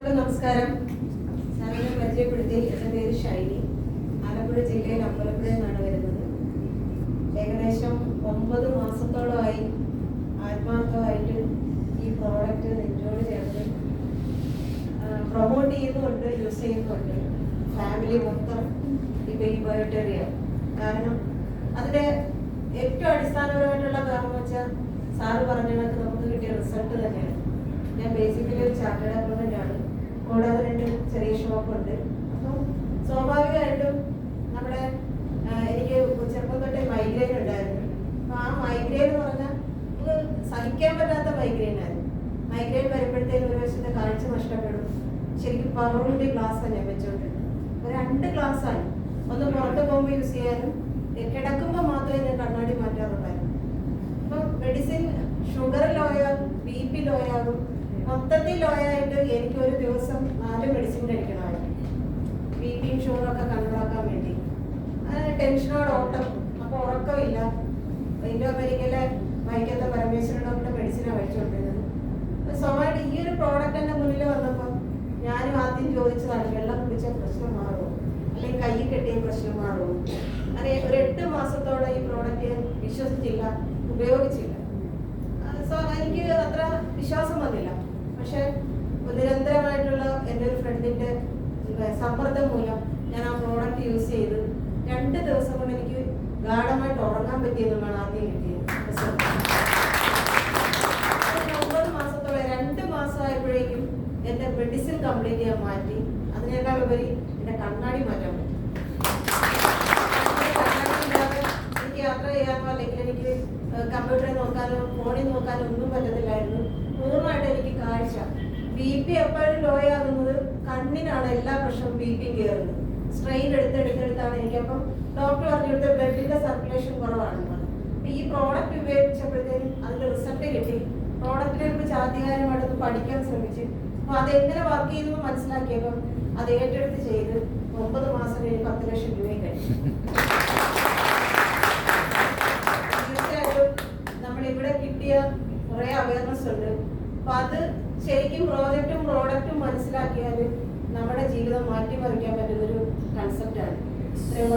നമസ്കാരം. സാറിനെ പരിചയപ്പെടുത്തി. എൻ്റെ പേര് ഷൈനി. ആലപ്പുഴ ജില്ലയിൽ അമ്പലപ്പുഴയിൽ നിന്നാണ് വരുന്നത്. ഏകദേശം 9 മാസത്തോളമായി ആത്മാർത്ഥമായിട്ട് ഈ പ്രോഡക്റ്റ് നെഞ്ചോട് ചേർത്ത് പ്രൊമോട്ട് ചെയ്യുന്നുണ്ട്, യൂസ് ചെയ്യുന്നുണ്ട്. ഫാമിലി മൊത്തം ഈ ബയോട്ടറിയ. കാരണം അതിൻ്റെ ഏറ്റവും അടിസ്ഥാനപരമായിട്ടുള്ള കാരണം വെച്ചാൽ സാറ് പറഞ്ഞ കണക്ക് നമുക്ക് കിട്ടിയ റിസൾട്ട് തന്നെയാണ്. ഞാൻ ബേസിക്കലി ഒരു ചാർട്ടേഡ് അക്കൗണ്ടന്റ് ആണ്. കൂടാതെ 2 ചെറിയ ഷോപ്പുണ്ട്. അപ്പം സ്വാഭാവികമായിട്ടും നമ്മുടെ എനിക്ക് ചെറുപ്പം തൊട്ടേ മൈഗ്രെയിൻ ഉണ്ടായിരുന്നു. അപ്പം ആ മൈഗ്രെയിൻ എന്ന് പറഞ്ഞാൽ നമുക്ക് സഹിക്കാൻ പറ്റാത്ത മൈഗ്രെയിൻ ആയിരുന്നു. മൈഗ്രെയിൻ വരുമ്പോഴത്തേക്കും ഒരു വശത്തെ കാഴ്ച നഷ്ടപ്പെടും. ശരിക്കും പവറുണ്ടി ഗ്ലാസ്സാണ് ഞാൻ വെച്ചോണ്ടിരുന്നത്. 2 ഗ്ലാസ്സാണ്. ഒന്ന് പുറത്ത് പോകുമ്പോൾ യൂസ് ചെയ്യാനും കിടക്കുമ്പോൾ മാത്രമേ ഞാൻ കണ്ണാടി മാറ്റാറുണ്ടായിരുന്നു. അപ്പം മെഡിസിൻ ഷുഗർ ലോയാകും, BP ലോയാകും, മൊത്തത്തിൽ ലോയായിട്ട് എനിക്ക് ഒരു ദിവസം 4 മെഡിസിൻ കഴിക്കണമായിരുന്നു. BPയും ഷുഗറൊക്കെ കൺട്രോളാക്കാൻ വേണ്ടി. അങ്ങനെ ടെൻഷനോട് ഓട്ടം. അപ്പോൾ ഉറക്കമില്ല. ഇൻഡോ അമേരിക്കയിലെ വൈക്കത്തെ പരമേശ്വരൻ ഡോക്ടറുടെ മെഡിസിനാണ് കഴിച്ചുകൊണ്ടിരുന്നത്. സ്വാഭാവികമായിട്ട് ഈ ഒരു പ്രോഡക്റ്റ് എൻ്റെ മുന്നിൽ വന്നപ്പോൾ ഞാനും ആദ്യം ചോദിച്ചതാണ്, വെള്ളം കുടിച്ച പ്രശ്നം മാറുമോ, അല്ലെങ്കിൽ കൈ കെട്ടിയ പ്രശ്നം മാറുമോ. അങ്ങനെ ഒരു 8 മാസത്തോടെ ഈ പ്രോഡക്റ്റ് വിശ്വസിച്ചില്ല, ഉപയോഗിച്ചില്ല. എനിക്ക് അത്ര വിശ്വാസം വന്നില്ല. പക്ഷെ നിരന്തരമായിട്ടുള്ള എൻ്റെ ഒരു ഫ്രണ്ടിൻ്റെ സമ്മർദ്ദം മൂലം ഞാൻ ആ പ്രോഡക്റ്റ് യൂസ് ചെയ്ത് 2 ദിവസം കൊണ്ട് എനിക്ക് ഗാഢമായിട്ട് ഉറങ്ങാൻ പറ്റിയെന്നുള്ളതാണ് ആദ്യം കിട്ടിയത്. 9 മാസത്തോളം 2 മാസമായപ്പോഴേക്കും എൻ്റെ മെഡിസിൻ കംപ്ലീറ്റ് ചെയ്യാൻ മാറ്റി. അതിനേക്കാൾ ഉപരി എൻ്റെ കണ്ണാടി മാറ്റാൻ പറ്റി. എനിക്ക് യാത്ര ചെയ്യാനോ അല്ലെങ്കിൽ എനിക്ക് കമ്പ്യൂട്ടറിൽ നോക്കാനോ ഫോണിൽ നോക്കാനോ ഒന്നും പറ്റത്തില്ലായിരുന്നു. പൂർണ്ണമായിട്ട് എനിക്ക് കാഴ്ച. BP എപ്പോഴും ലോ ആകുന്നത് കണ്ണിനാണ്. എല്ലാ പ്രശ്നവും BP കയറുന്നത്. സ്ട്രെയിൻ എടുത്തെടുത്താണ് എനിക്ക്. അപ്പം ഡോക്ടർ പറഞ്ഞെടുത്ത ബ്ലഡിന്റെ സർക്കുലേഷൻ കുറവാണെന്ന് പറഞ്ഞു. അപ്പം ഈ പ്രോഡക്റ്റ് ഉപയോഗിച്ചപ്പോഴത്തേനും അതിന്റെ റിസൾട്ട് കിട്ടി. പ്രോഡക്റ്റിനെ കുറിച്ച് ആധികാരികമായിട്ടൊന്ന് പഠിക്കാൻ ശ്രമിച്ചു. അപ്പോൾ അതെങ്ങനെ വർക്ക് ചെയ്യുന്നു മനസ്സിലാക്കിയപ്പം അത് ഏറ്റെടുത്ത് ചെയ്ത് 9 മാസം കഴിഞ്ഞ് 10 ലക്ഷം രൂപയും കഴിഞ്ഞു. തീർച്ചയായിട്ടും നമ്മളിവിടെ കിട്ടിയ കുറേ അവയർനെസ് ഉണ്ട്. അപ്പൊ അത് ശരിക്കും പ്രോജക്റ്റും പ്രോഡക്റ്റും മനസ്സിലാക്കിയാൽ നമ്മുടെ ജീവിതം മാറ്റിമറിക്കാൻ പറ്റുന്നൊരു കൺസെപ്റ്റാണ്. ഇത്രയും